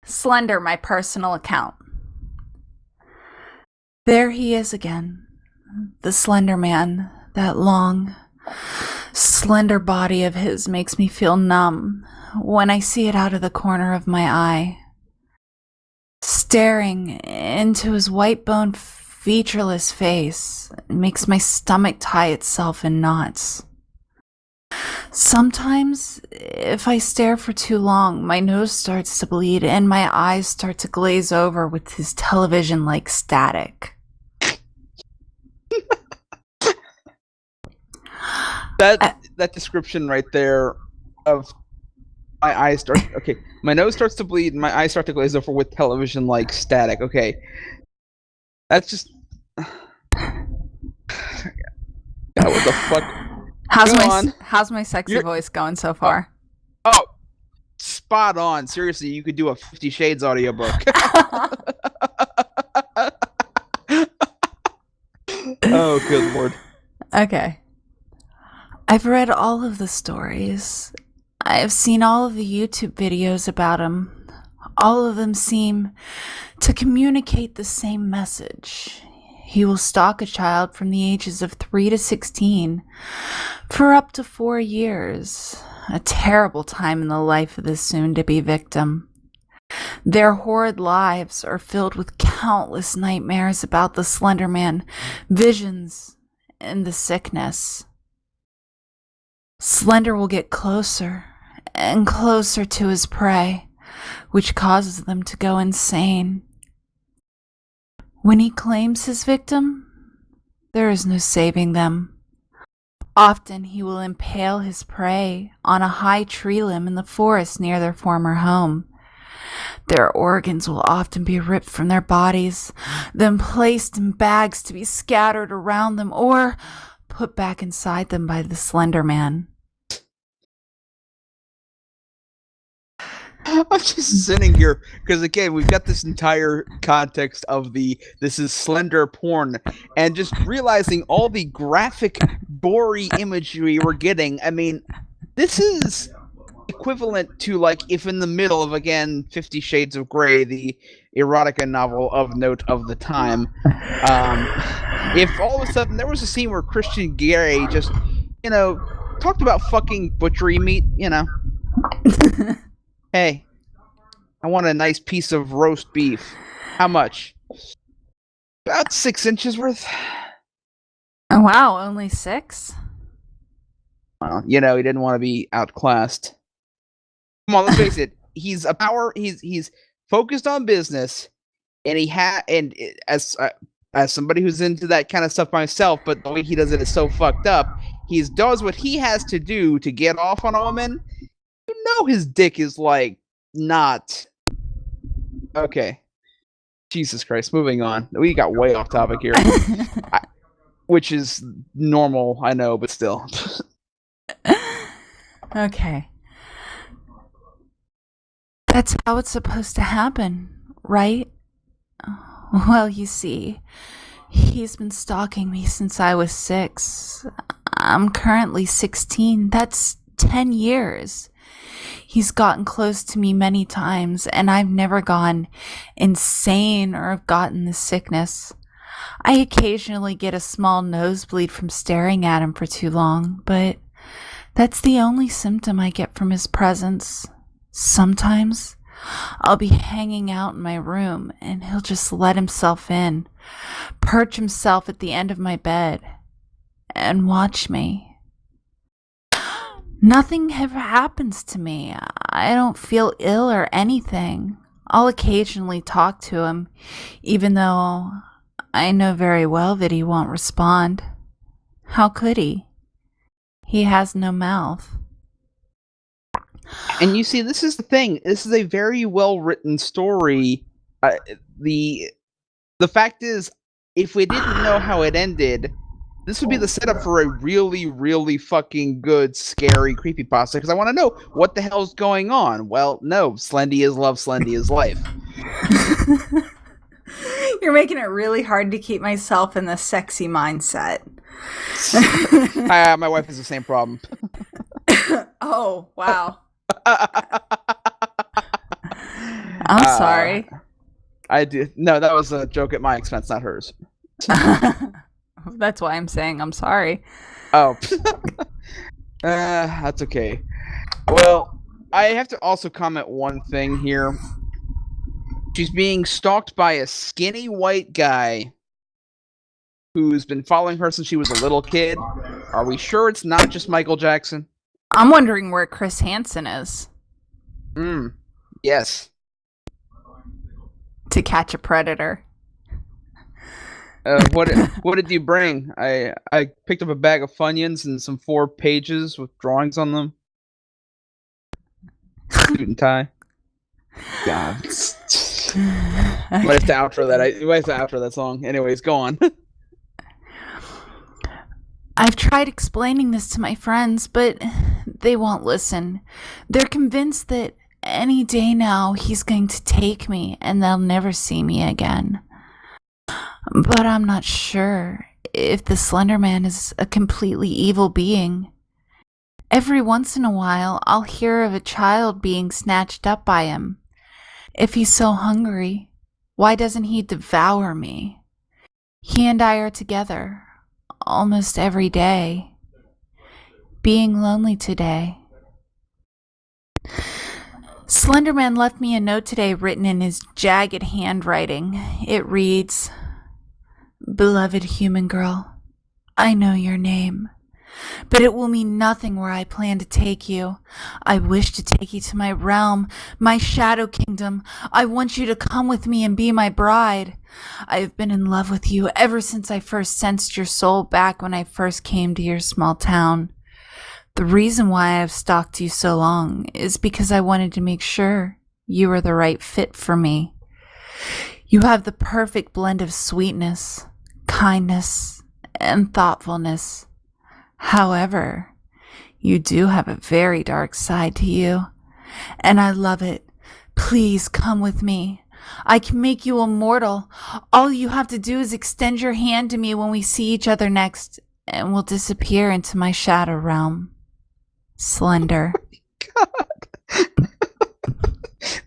Slender, my personal account. There he is again. The Slender Man. That long, slender body of his makes me feel numb when I see it out of the corner of my eye. Staring into his white-boned, featureless face makes my stomach tie itself in knots. Sometimes, if I stare for too long, my nose starts to bleed and my eyes start to glaze over with his television-like static. That description right there of my eyes start. Okay, my nose starts to bleed and my eyes start to glaze over with television-like static. Okay, that's just. God, what the fuck? How's my sexy voice going so far? Oh, spot on. Seriously, you could do a 50 Shades audiobook. Oh, good lord. Okay. I've read all of the stories. I have seen all of the YouTube videos about him. All of them seem to communicate the same message. He will stalk a child from the ages of 3 to 16 for up to 4 years. A terrible time in the life of this soon-to-be victim. Their horrid lives are filled with countless nightmares about the Slender Man, visions, and the sickness. Slender will get closer and closer to his prey, which causes them to go insane. When he claims his victim, there is no saving them. Often he will impale his prey on a high tree limb in the forest near their former home. Their organs will often be ripped from their bodies, then placed in bags to be scattered around them or put back inside them by the Slender Man. I'm just sitting here because again we've got this entire context of this is slender porn and just realizing all the graphic gory imagery we're getting. I mean, this is equivalent to like if in the middle of again 50 Shades of Grey, the erotica novel of note of the time, if all of a sudden there was a scene where Christian Grey just talked about fucking butchery meat, Hey, I want a nice piece of roast beef. How much? About 6 inches worth. Oh, wow, only 6? Well, he didn't want to be outclassed. Come on, let's face it. He's a power. He's focused on business, and as somebody who's into that kind of stuff myself, but the way he does it is so fucked up. He does what he has to do to get off on a woman. His dick is like not okay. Jesus Christ, moving on. We got way off topic here. Which is normal, I know, but still. Okay. That's how it's supposed to happen, right? Well, you see, he's been stalking me since I was 6. I'm currently 16. That's 10 years. He's gotten close to me many times, and I've never gone insane or have gotten the sickness. I occasionally get a small nosebleed from staring at him for too long, but that's the only symptom I get from his presence. Sometimes I'll be hanging out in my room, and he'll just let himself in, perch himself at the end of my bed, and watch me. Nothing ever happens to me. I don't feel ill or anything. I'll occasionally talk to him, even though I know very well that he won't respond. How could he? He has no mouth. And you see, this is the thing. This is a very well-written story. The fact is, if we didn't know how it ended, this would be the setup for a really, really fucking good, scary creepypasta, because I want to know what the hell's going on. Well, no, Slendy is love, Slendy is life. You're making it really hard to keep myself in the sexy mindset. My wife has the same problem. Oh, wow. I'm uh, sorry. I did. No, that was a joke at my expense, not hers. That's why I'm saying I'm sorry. Oh, that's okay. Well, I have to also comment one thing here. She's being stalked by a skinny white guy who's been following her since she was a little kid. Are we sure it's not just Michael Jackson? I'm wondering where Chris Hansen is Yes. to catch a predator. What did you bring? I picked up a bag of Funyuns and some 4 pages with drawings on them. Suit and tie. God. Might have to outro that. Might have to outro that song. Anyways, go on. I've tried explaining this to my friends, but they won't listen. They're convinced that any day now he's going to take me and they'll never see me again. But I'm not sure if the Slender Man is a completely evil being. Every once in a while, I'll hear of a child being snatched up by him. If he's so hungry, why doesn't he devour me? He and I are together almost every day. Being lonely today. Slenderman left me a note today written in his jagged handwriting. It reads, "Beloved human girl, I know your name, but it will mean nothing where I plan to take you. I wish to take you to my realm, my shadow kingdom. I want you to come with me and be my bride. I have been in love with you ever since I first sensed your soul back when I first came to your small town. The reason why I have stalked you so long is because I wanted to make sure you were the right fit for me. You have the perfect blend of sweetness, kindness, and thoughtfulness. However, you do have a very dark side to you, and I love it. Please come with me. I can make you immortal. All you have to do is extend your hand to me when we see each other next, and we'll disappear into my shadow realm. Slender."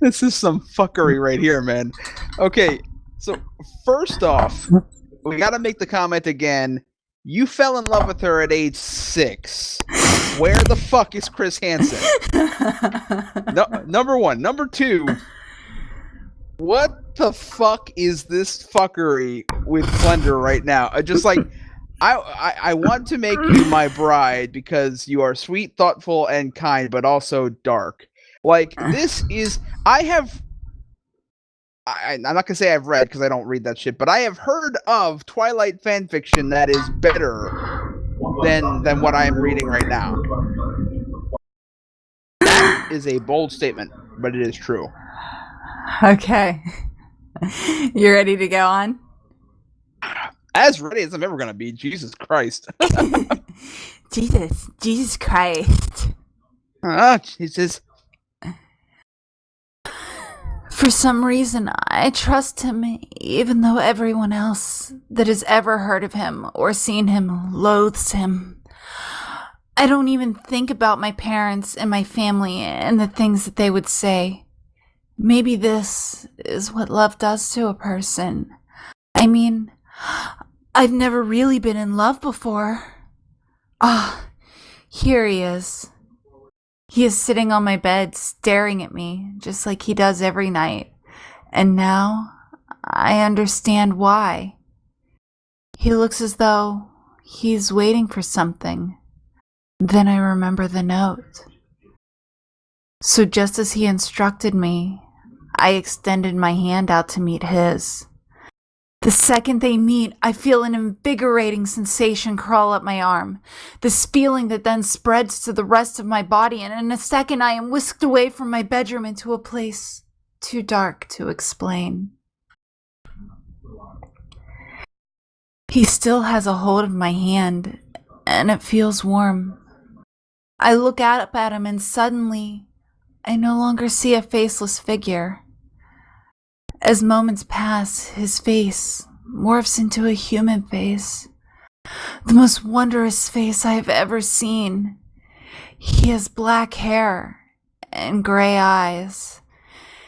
This is some fuckery right here, man. Okay, so first off, we got to make the comment again. You fell in love with her at age 6. Where the fuck is Chris Hansen? No, number 1. Number 2, what the fuck is this fuckery with Slender right now? Just like, I want to make you my bride because you are sweet, thoughtful, and kind, but also dark. Like, this is... I'm not gonna say I've read because I don't read that shit, but I have heard of Twilight fanfiction that is better than what I am reading right now. That is a bold statement, but it is true. Okay. You ready to go on? As ready as I'm ever gonna be. Jesus Christ. Jesus Christ. Jesus. For some reason, I trust him, even though everyone else that has ever heard of him or seen him loathes him. I don't even think about my parents and my family and the things that they would say. Maybe this is what love does to a person. I mean, I've never really been in love before. Ah, here he is. He is sitting on my bed, staring at me, just like he does every night. And now, I understand why. He looks as though he's waiting for something. Then I remember the note. So just as he instructed me, I extended my hand out to meet his. The second they meet, I feel an invigorating sensation crawl up my arm. This feeling that then spreads to the rest of my body, and in a second I am whisked away from my bedroom into a place too dark to explain. He still has a hold of my hand, and it feels warm. I look up at him, and suddenly I no longer see a faceless figure. As moments pass, his face morphs into a human face. The most wondrous face I have ever seen. He has black hair and gray eyes.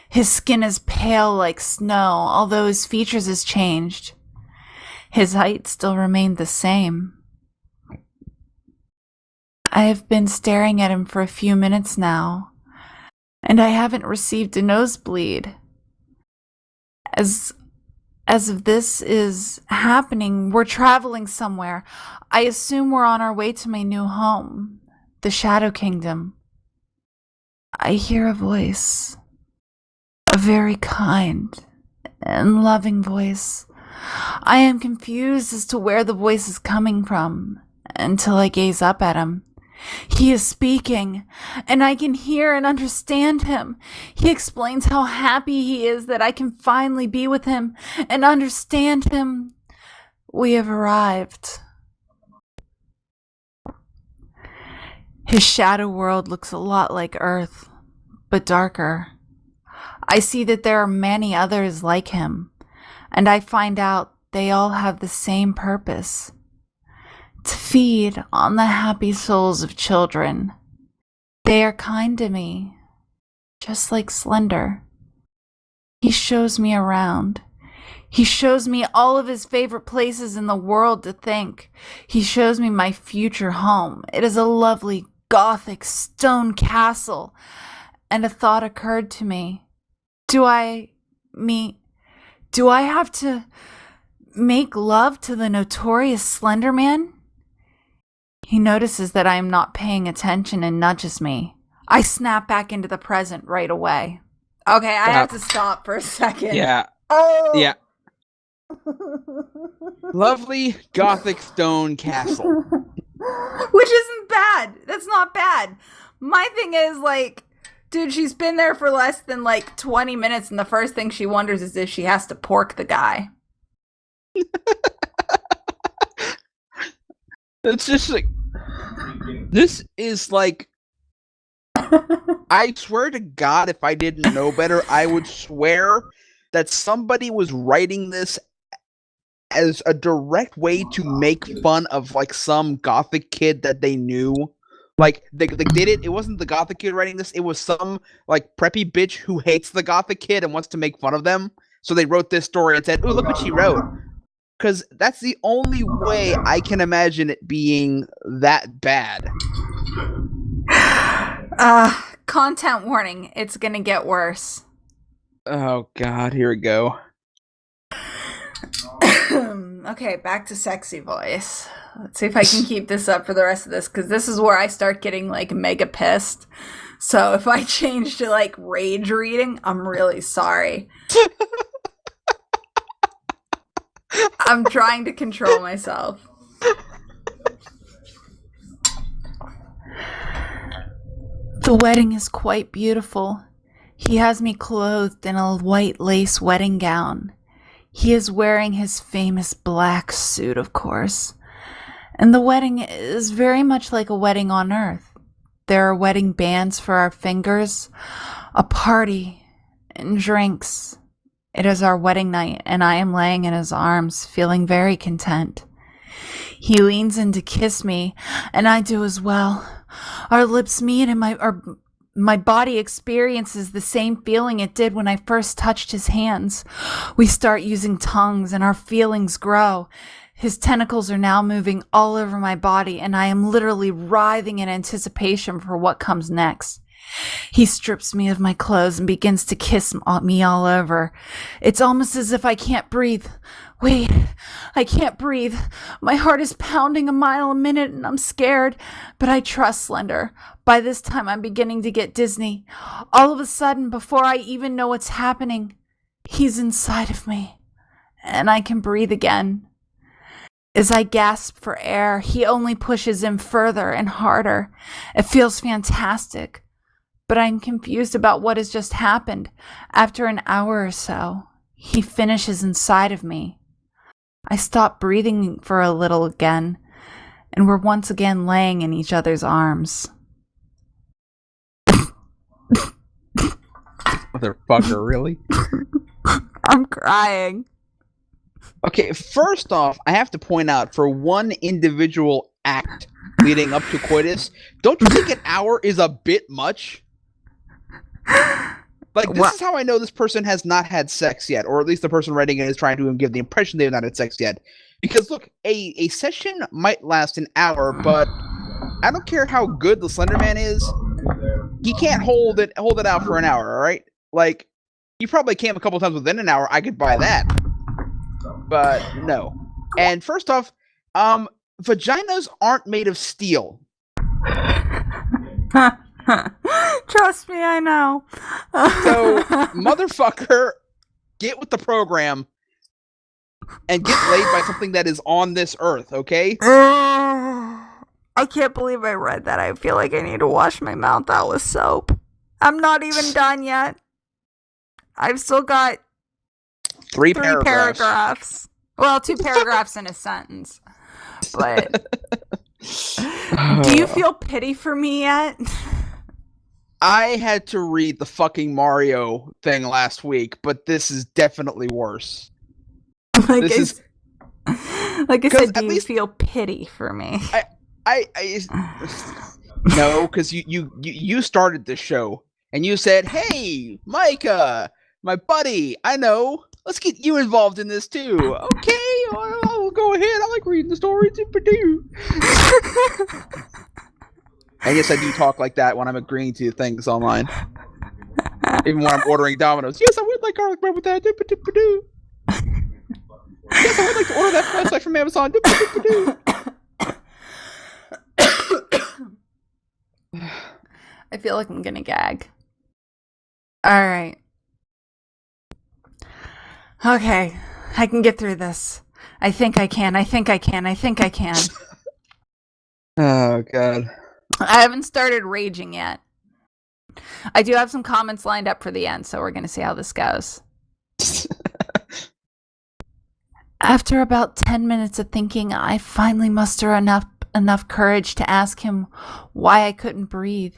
His skin is pale like snow, although his features has changed. His height still remained the same. I have been staring at him for a few minutes now, and I haven't received a nosebleed. As if this is happening, we're traveling somewhere. I assume we're on our way to my new home, the Shadow Kingdom. I hear a voice, a very kind and loving voice. I am confused as to where the voice is coming from until I gaze up at him. He is speaking, and I can hear and understand him. He explains how happy he is that I can finally be with him and understand him. We have arrived. His shadow world looks a lot like Earth, but darker. I see that there are many others like him, and I find out they all have the same purpose: to feed on the happy souls of children. They are kind to me, just like Slender. He shows me around. He shows me all of his favorite places in the world to think. He shows me my future home. It is a lovely Gothic stone castle. And a thought occurred to me. Do I have to make love to the notorious Slender Man? He notices that I am not paying attention and nudges me. I snap back into the present right away. Okay, I have to stop for a second. Yeah. Oh! Yeah. Lovely Gothic stone castle. Which isn't bad. That's not bad. My thing is, like, dude, she's been there for less than, 20 minutes, and the first thing she wonders is if she has to pork the guy. It's just like, this is like, I swear to God, if I didn't know better, I would swear that somebody was writing this as a direct way to make fun of some Gothic kid that they knew. Like they did it. It wasn't the Gothic kid writing this. It was some preppy bitch who hates the Gothic kid and wants to make fun of them. So they wrote this story and said, "Oh, look what she wrote." Because that's the only way I can imagine it being that bad. Content warning. It's gonna get worse. Oh God, here we go. Okay, back to sexy voice. Let's see if I can keep this up for the rest of this, because this is where I start getting mega pissed. So if I change to rage reading, I'm really sorry. I'm trying to control myself. The wedding is quite beautiful. He has me clothed in a white lace wedding gown. He is wearing his famous black suit, of course. And the wedding is very much like a wedding on Earth. There are wedding bands for our fingers, a party, and drinks. It is our wedding night, and I am laying in his arms, feeling very content. He leans in to kiss me, and I do as well. Our lips meet, and my body experiences the same feeling it did when I first touched his hands. We start using tongues, and our feelings grow. His tentacles are now moving all over my body, and I am literally writhing in anticipation for what comes next. He strips me of my clothes and begins to kiss me all over. It's almost as if I can't breathe. Wait, I can't breathe. My heart is pounding a mile a minute and I'm scared, but I trust Slender. By this time, I'm beginning to get dizzy. All of a sudden, before I even know what's happening, he's inside of me, and I can breathe again. As I gasp for air, he only pushes in further and harder. It feels fantastic. But I'm confused about what has just happened. After an hour or so, he finishes inside of me. I stop breathing for a little again, and we're once again laying in each other's arms. Motherfucker, really? I'm crying. Okay, first off, I have to point out for one individual act leading up to coitus, don't you think an hour is a bit much? Like, this What? is how I know this person has not had sex yet, or at least the person writing it is trying to give the impression they have not had sex yet. Because look, a session might last an hour, but I don't care how good the Slender Man is, he can't hold it out for an hour, all right? Like, he probably came a couple times within an hour, I could buy that. But no. And first off, vaginas aren't made of steel. Trust me, I know. So, motherfucker, get with the program and get laid by something that is on this earth, okay? I can't believe I read that. I feel like I need to wash my mouth out with soap. I'm not even done yet. I've still got Three three paragraphs. paragraphs. Well, 2 paragraphs in a sentence. But do you feel pity for me yet? I had to read the fucking Mario thing last week, but this is definitely worse. Like This I said, do you feel pity for me? I no, because you started this show and you said, "Hey, Micah, my buddy, I know. Let's get you involved in this too." Okay, I'll go ahead. I like reading the stories. I guess I do talk like that when I'm agreeing to things online, even when I'm ordering Domino's. Yes, I would like garlic bread with that. Yes, I would like to order that flashlight from Amazon. I feel like I'm gonna gag. Alright. Okay, I can get through this. I think I can. Oh, God. I haven't started raging yet. I do have some comments lined up for the end, so we're gonna see how this goes. After about 10 minutes of thinking, I finally muster enough courage to ask him why I couldn't breathe.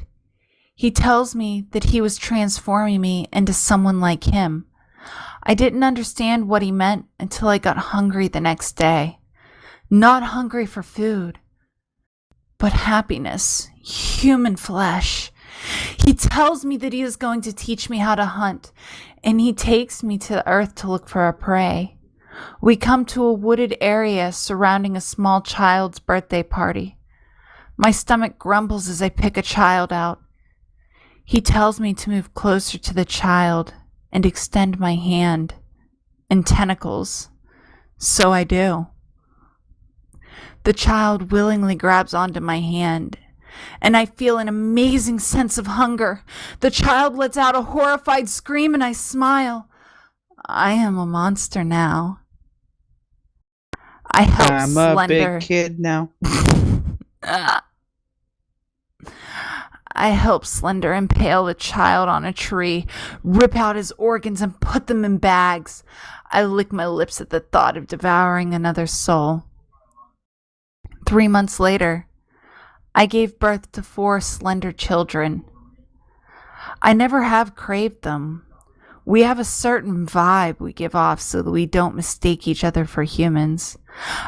He tells me that he was transforming me into someone like him. I didn't understand what he meant until I got hungry the next day. Not hungry for food, but happiness, human flesh. He tells me that he is going to teach me how to hunt, and he takes me to the earth to look for a prey. We come to a wooded area surrounding a small child's birthday party. My stomach grumbles as I pick a child out. He tells me to move closer to the child and extend my hand and tentacles. So I do. The child willingly grabs onto my hand, and I feel an amazing sense of hunger. The child lets out a horrified scream, and I smile. I am a monster now. I help I'm Slender. a big kid now. I help Slender impale the child on a tree, rip out his organs, and put them in bags. I lick my lips at the thought of devouring another soul. 3 months later, I gave birth to 4 slender children. I never have craved them. We have a certain vibe we give off so that we don't mistake each other for humans.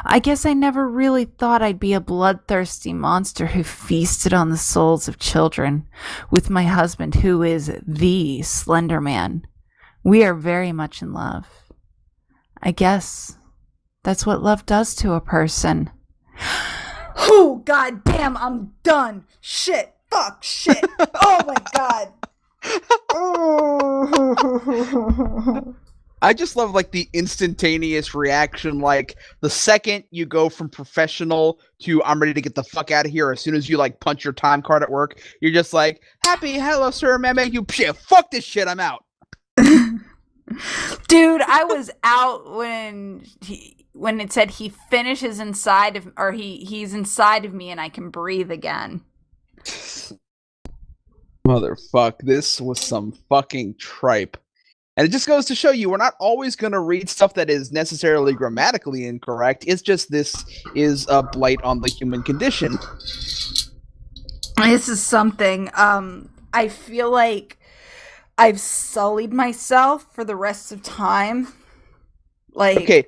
I guess I never really thought I'd be a bloodthirsty monster who feasted on the souls of children with my husband, who is the Slender Man. We are very much in love. I guess that's what love does to a person. Oh, goddamn, I'm done. Shit, fuck, shit. Oh my god. I just love like the instantaneous reaction. Like the second you go from professional to I'm ready to get the fuck out of here, as soon as you like punch your time card at work, you're just like, happy, hello, sir, man, make you shit. Fuck this shit, I'm out. Dude, I was out when it said he finishes inside of, or he's inside of me and I can breathe again. Motherfuck, this was some fucking tripe. And it just goes to show you, we're not always going to read stuff that is necessarily grammatically incorrect. It's just this is a blight on the human condition. This is something. I feel like I've sullied myself for the rest of time. Like, Okay,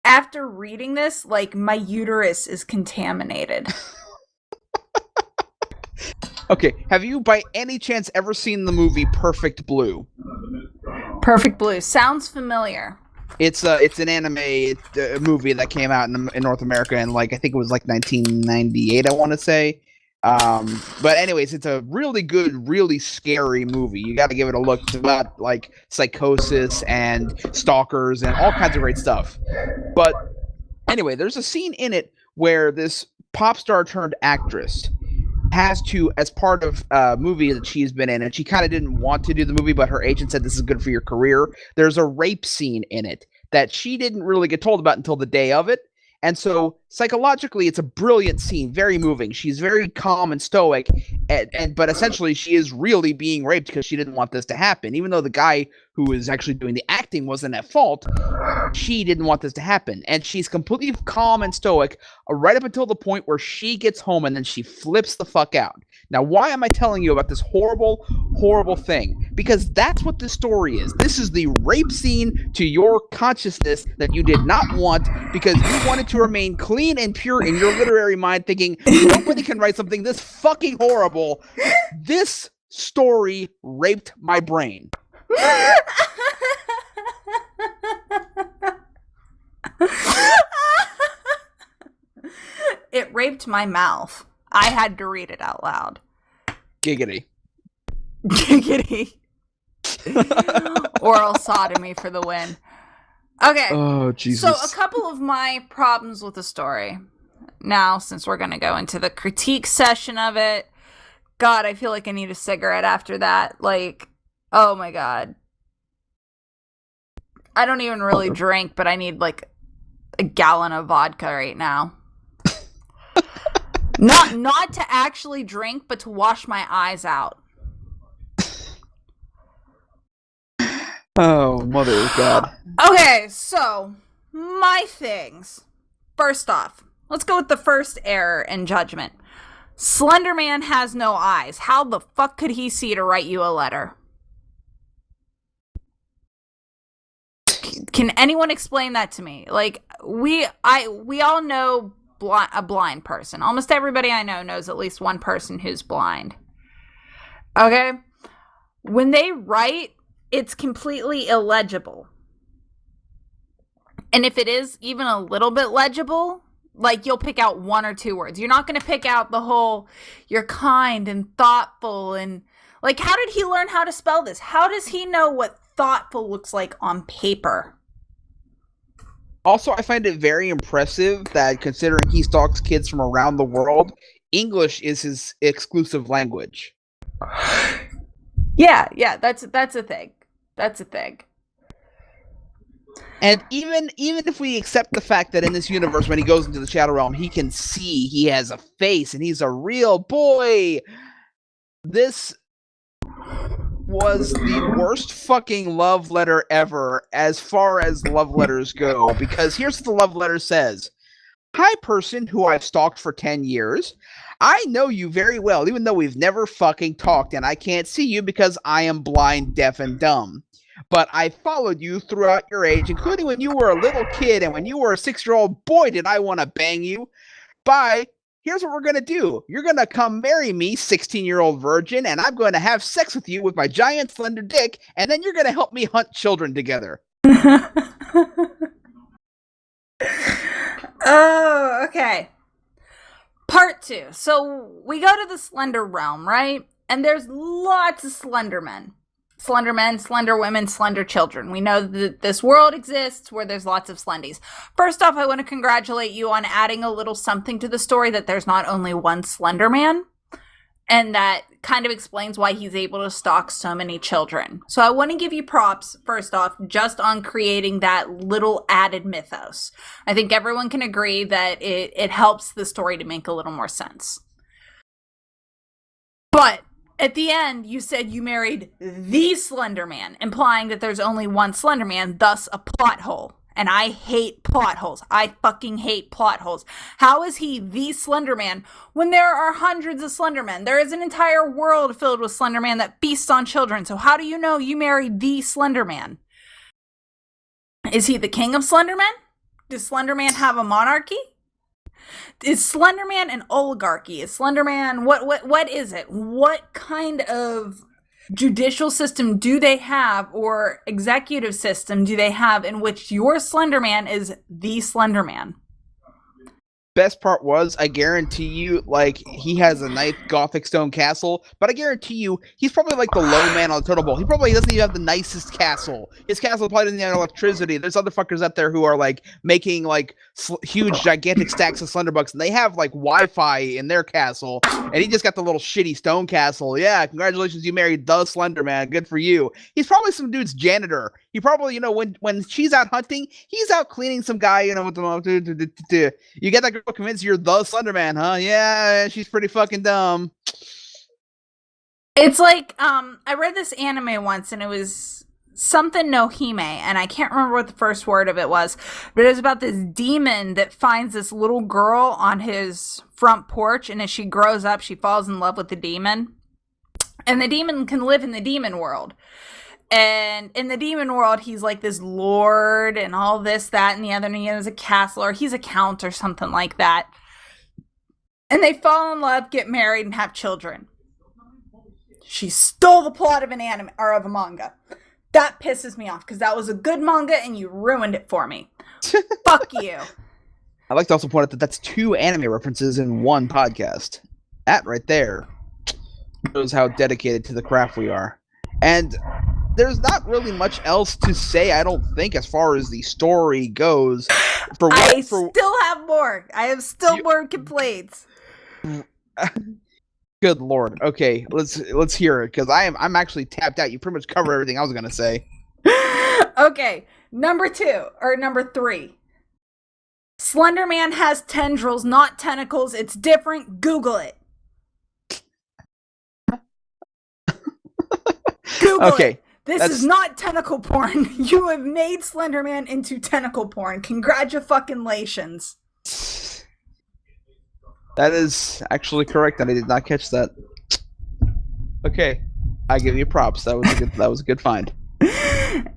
after reading this, like, my uterus is contaminated. okay. Have you by any chance ever seen the movie Perfect Blue? Perfect Blue. Sounds familiar. It's an anime movie that came out in North America in like I think it was like 1998. I want to say. But anyways, it's a really good, really scary movie. You got to give it a look. It's about like psychosis and stalkers and all kinds of great stuff. But anyway, there's a scene in it where this pop star turned actress has to, as part of a movie that she's been in, and she kind of didn't want to do the movie, but her agent said this is good for your career. There's a rape scene in it that she didn't really get told about until the day of it. And so psychologically, it's a brilliant scene, very moving. She's very calm and stoic, and but essentially she is really being raped because she didn't want this to happen. Even though the guy who is actually doing the acting wasn't at fault, she didn't want this to happen. And she's completely calm and stoic right up until the point where she gets home and then she flips the fuck out. Now, why am I telling you about this horrible, horrible thing? Because that's what this story is. This is the rape scene to your consciousness that you did not want because you wanted to remain clean and pure in your literary mind, thinking nobody can write something this fucking horrible. This story raped my brain. It raped my mouth. I had to read it out loud. Giggity. Giggity. Oral sodomy for the win. Okay. Oh, Jesus. So, a couple of my problems with the story. Now, since we're going to go into the critique session of it, God, I feel like I need a cigarette after that. Like, oh my God. I don't even really drink, but I need like a gallon of vodka right now. Not to actually drink, but to wash my eyes out. Oh, mother of God. Okay, so my things. First off, let's go with the first error in judgment. Slender Man has no eyes. How the fuck could he see to write you a letter? Can anyone explain that to me? Like, we all know a blind person. Almost everybody I know knows at least one person who's blind. Okay? When they write, it's completely illegible. And if it is even a little bit legible, like you'll pick out one or two words. You're not going to pick out the whole, you're kind and thoughtful and like, how did he learn how to spell this? How does he know what thoughtful looks like on paper? Also, I find it very impressive that considering he stalks kids from around the world, English is his exclusive language. Yeah, that's a thing. That's a thing. And even if we accept the fact that in this universe, when he goes into the Shadow Realm, he can see, he has a face, and he's a real boy, this was the worst fucking love letter ever as far as love letters go. Because here's what the love letter says. Hi, person who I've stalked for 10 years. I know you very well, even though we've never fucking talked, and I can't see you because I am blind, deaf, and dumb. But I followed you throughout your age, including when you were a little kid, and when you were a 6-year-old, boy, did I want to bang you. Bye. Here's what we're going to do. You're going to come marry me, 16-year-old virgin, and I'm going to have sex with you with my giant slender dick, and then you're going to help me hunt children together. Oh, okay. Part 2. So we go to the Slender realm, right? And there's lots of Slender men. Slender men, slender women, slender children. We know that this world exists where there's lots of Slendies. First off, I want to congratulate you on adding a little something to the story that there's not only one Slender Man, and that kind of explains why he's able to stalk so many children. So I want to give you props, first off, just on creating that little added mythos. I think everyone can agree that it helps the story to make a little more sense. But at the end, you said you married the Slender Man, implying that there's only one Slender Man, thus a plot hole. And I hate plot holes. I fucking hate plot holes. How is he the Slender Man when there are hundreds of Slender Men? There is an entire world filled with Slender Man that feasts on children. So how do you know you married the Slender Man? Is he the king of Slender Men? Does Slender Man have a monarchy? Is Slender Man an oligarchy? Is Slender Man what is it? What kind of judicial system do they have, or executive system do they have, in which your Slender Man is the Slender Man? Best part was, I guarantee you, like, he has a nice gothic stone castle, but I guarantee you, he's probably like the low man on the totem pole. He probably doesn't even have the nicest castle. His castle probably doesn't have electricity. There's other fuckers out there who are like making like huge, gigantic stacks of Slenderbucks, and they have like Wi-Fi in their castle, and he just got the little shitty stone castle. Yeah, congratulations, you married the Slender Man. Good for you. He's probably some dude's janitor. He probably, when she's out hunting, he's out cleaning some guy, with the. You get that girl convinced you're the Slender Man, huh? Yeah, she's pretty fucking dumb. It's like, I read this anime once, and it was something no Hime, and I can't remember what the first word of it was, but it was about this demon that finds this little girl on his front porch, and as she grows up, she falls in love with the demon. And the demon can live in the demon world. And in the demon world, he's like this lord and all this, that, and the other, and he has a castle, or he's a count or something like that. And they fall in love, get married, and have children. She stole the plot of an anime, or of a manga. That pisses me off, because that was a good manga, and you ruined it for me. Fuck you. I'd like to also point out that that's 2 anime references in one podcast. That right there shows how dedicated to the craft we are. And there's not really much else to say, I don't think, as far as the story goes. I still have more. I have still more complaints. Good lord. Okay, let's hear it, because I'm actually tapped out. You pretty much covered everything I was gonna say. Okay, number 3. Slender Man has tendrils, not tentacles. It's different. Google it. Google it. This is not tentacle porn. You have made Slender Man into tentacle porn. Congratulations. That is actually correct, and I did not catch that. Okay, I give you props. That was a good find.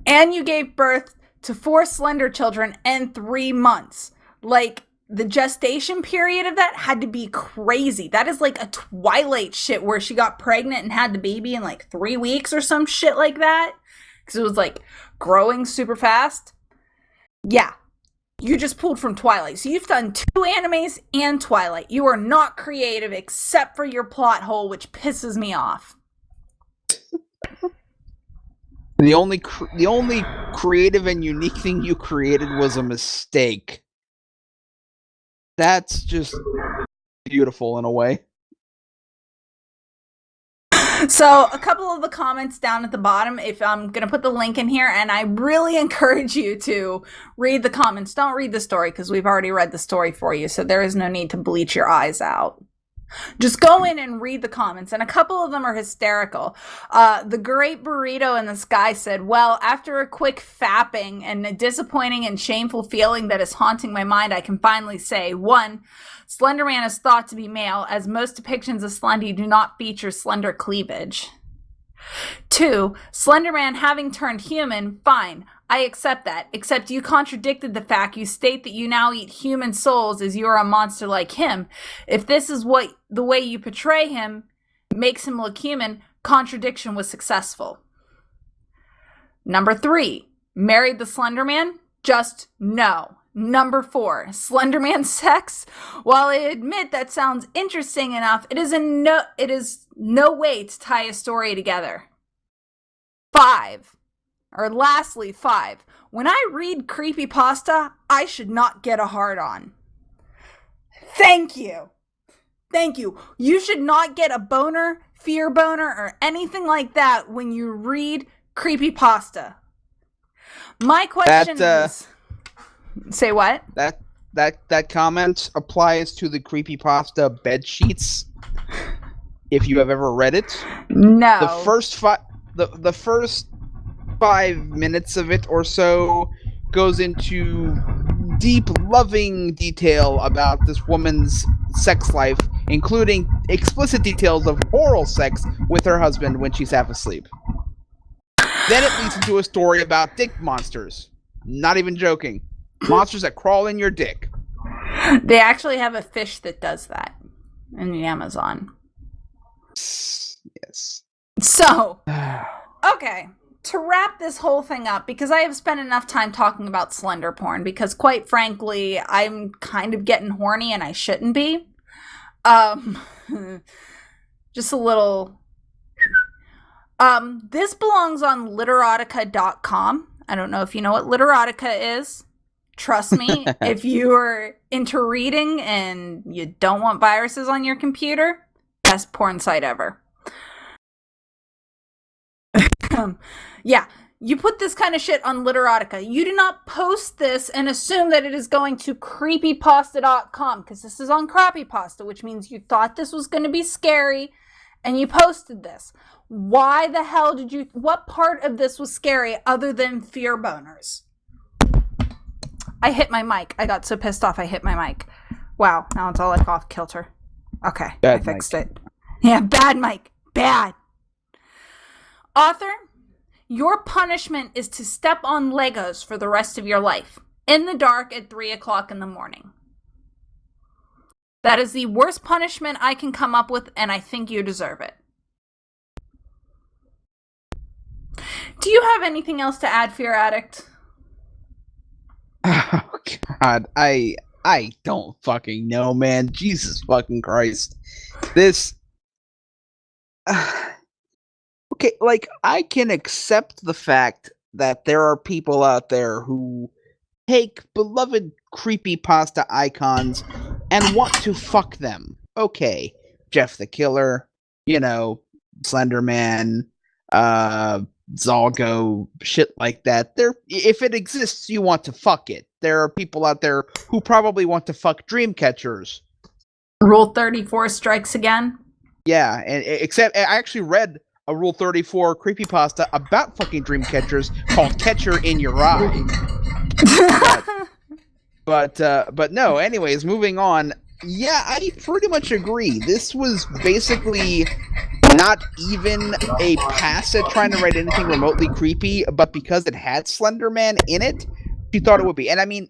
And you gave birth to 4 Slender children in 3 months. Like, the gestation period of that had to be crazy. That is like a Twilight shit where she got pregnant and had the baby in like 3 weeks or some shit like that. Because it was like growing super fast. Yeah. You just pulled from Twilight. So you've done 2 animes and Twilight. You are not creative except for your plot hole, which pisses me off. The only creative and unique thing you created was a mistake. That's just beautiful in a way. So a couple of the comments down at the bottom, if I'm going to put the link in here, and I really encourage you to read the comments. Don't read the story, because we've already read the story for you, so there is no need to bleach your eyes out. Just go in and read the comments, and a couple of them are hysterical. The Great Burrito in the Sky said, well, after a quick fapping and a disappointing and shameful feeling that is haunting my mind, I can finally say, 1, Slender Man is thought to be male, as most depictions of Slendy do not feature slender cleavage. 2, Slender Man having turned human, fine. I accept that, except you contradicted the fact you state that you now eat human souls as you are a monster like him. If this is what the way you portray him makes him look human, contradiction was successful. Number 3, married the Slender Man? Just no. Number 4, Slender Man sex? While I admit that sounds interesting enough, it is no way to tie a story together. 5. Lastly, 5. When I read creepypasta, I should not get a hard-on. Thank you. Thank you. You should not get a boner, fear boner, or anything like that when you read creepypasta. My question is... Say what? That comment applies to the creepypasta bed sheets. If you have ever read it. No. The first 5 minutes of it or so goes into deep, loving detail about this woman's sex life, including explicit details of oral sex with her husband when she's half asleep. Then it leads into a story about dick monsters. Not even joking. Monsters that crawl in your dick. They actually have a fish that does that in the Amazon. Yes. So, okay, to wrap this whole thing up, because I have spent enough time talking about slender porn, because quite frankly, I'm kind of getting horny and I shouldn't be. Just a little. This belongs on literotica.com. I don't know if you know what literotica is. Trust me, if you are into reading and you don't want viruses on your computer, best porn site ever. Yeah, you put this kind of shit on Literotica. You do not post this and assume that it is going to creepypasta.com, because this is on Crappypasta, which means you thought this was going to be scary and you posted this. Why the hell did you... What part of this was scary other than fear boners? I hit my mic. I got so pissed off I hit my mic. Wow, now it's all like off kilter. Okay, I fixed it. Yeah, bad mic. Bad. Author, your punishment is to step on Legos for the rest of your life. In the dark at 3 o'clock in the morning. That is the worst punishment I can come up with, and I think you deserve it. Do you have anything else to add, Fear Addict? Oh, God. I don't fucking know, man. Jesus fucking Christ. This... Okay, like, I can accept the fact that there are people out there who take beloved creepypasta icons and want to fuck them. Okay, Jeff the Killer, you know, Slender Man, Zalgo, shit like that. If it exists, you want to fuck it. There are people out there who probably want to fuck dream catchers. Rule 34 strikes again? Yeah, and except I actually read a Rule 34 creepypasta about fucking dream catchers called Catcher in Your Eye. But no, anyways, moving on. Yeah, I pretty much agree. This was basically not even a pass at trying to write anything remotely creepy, but because it had Slender Man in it, she thought it would be. And I mean,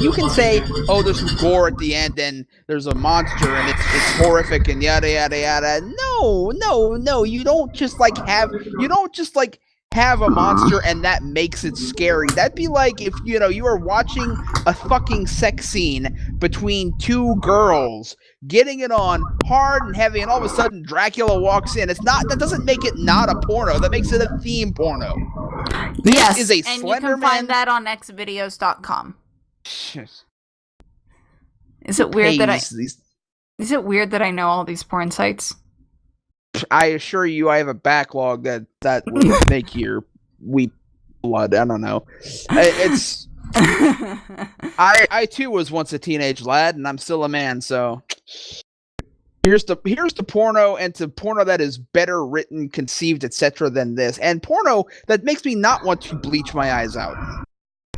you can say, oh, there's some gore at the end and there's a monster and it's horrific and yada yada yada. No, you don't just have a monster and that makes it scary. That'd be like if you were watching a fucking sex scene between two girls getting it on hard and heavy, and all of a sudden Dracula walks in. That doesn't make it not a porno. That makes it a theme porno. This is a and Slender you can Man. find that on xvideos.com. Is it weird that I know all these porn sites? I assure you, I have a backlog that would make your weep blood. I don't know. It's I too was once a teenage lad, and I'm still a man. So here's the porno, and to porno that is better written, conceived, etc. than this, and porno that makes me not want to bleach my eyes out.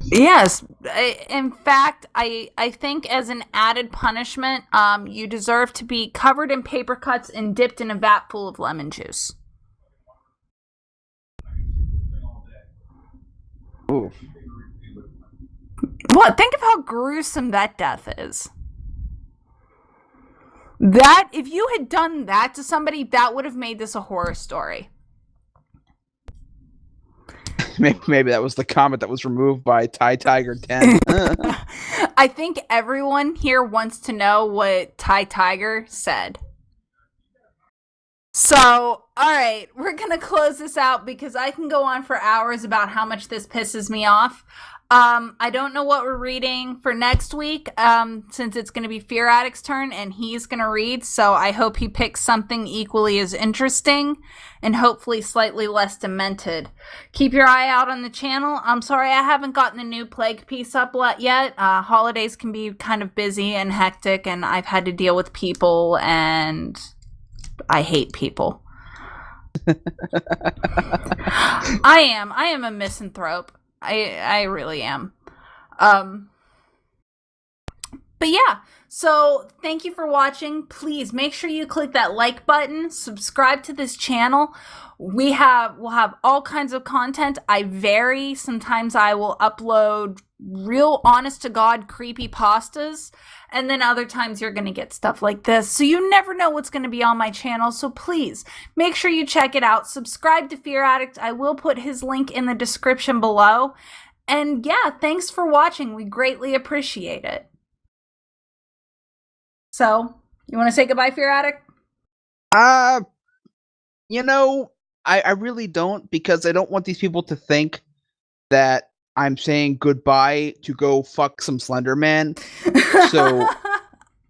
Yes. In fact, I think as an added punishment, you deserve to be covered in paper cuts and dipped in a vat full of lemon juice. Ooh. What? Think of how gruesome that death is. That, if you had done that to somebody, that would have made this a horror story. Maybe that was the comment that was removed by Ty Tiger 10. I think everyone here wants to know what Ty Tiger said. So, all right, we're going to close this out because I can go on for hours about how much this pisses me off. I don't know what we're reading for next week, since it's going to be Fear Addict's turn and he's going to read. So I hope he picks something equally as interesting and hopefully slightly less demented. Keep your eye out on the channel. I'm sorry I haven't gotten the new Plague piece up yet. Holidays can be kind of busy and hectic, and I've had to deal with people, and I hate people. I am a misanthrope. I really am. Um, but yeah, so thank you for watching. Please make sure you click that like button, subscribe to this channel. We'll have all kinds of content. I vary. Sometimes I will upload real honest to God creepy pastas, and then other times you're going to get stuff like this. So you never know what's going to be on my channel. So please make sure you check it out. Subscribe to Fear Addict. I will put his link in the description below. And yeah, thanks for watching. We greatly appreciate it. So, you want to say goodbye, Fear Addict? You know, I really don't, because I don't want these people to think that I'm saying goodbye to go fuck some Slender Man.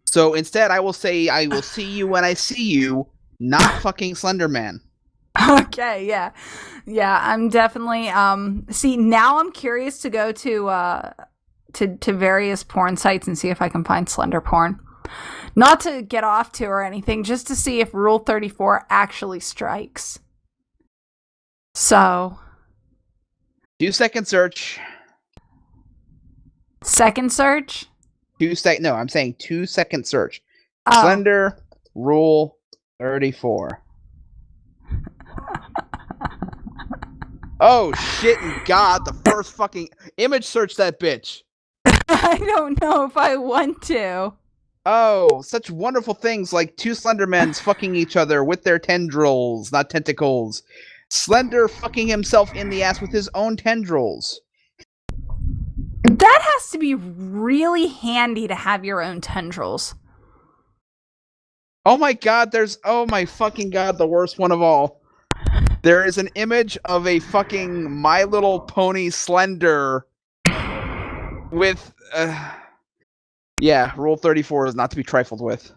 So instead, I will say I will see you when I see you, not fucking Slender Man. Okay, yeah. Yeah, I'm definitely see, now I'm curious to go to various porn sites and see if I can find slender porn. Not to get off to or anything, just to see if Rule 34 actually strikes. So, 2-second search. second search? No, I'm saying 2-second search. Oh. Slender Rule 34. Oh shit and God, the first fucking image search that bitch. I don't know if I want to. Oh, such wonderful things like two Slendermans fucking each other with their tendrils, not tentacles. Slender fucking himself in the ass with his own tendrils. That has to be really handy to have your own tendrils. Oh my God, oh my fucking God, the worst one of all. There is an image of a fucking My Little Pony Slender with, yeah, Rule 34 is not to be trifled with.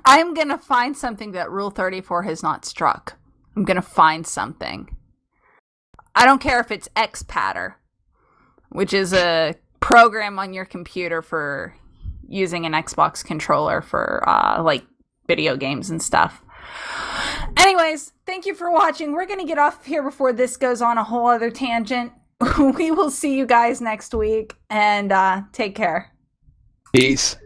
I'm gonna find something that Rule 34 has not struck. I'm gonna find something. I don't care if it's XPatter, which is a program on your computer for using an Xbox controller for like video games and stuff. Anyways, thank you for watching. We're gonna get off here before this goes on a whole other tangent. We will see you guys next week, and take care. Peace.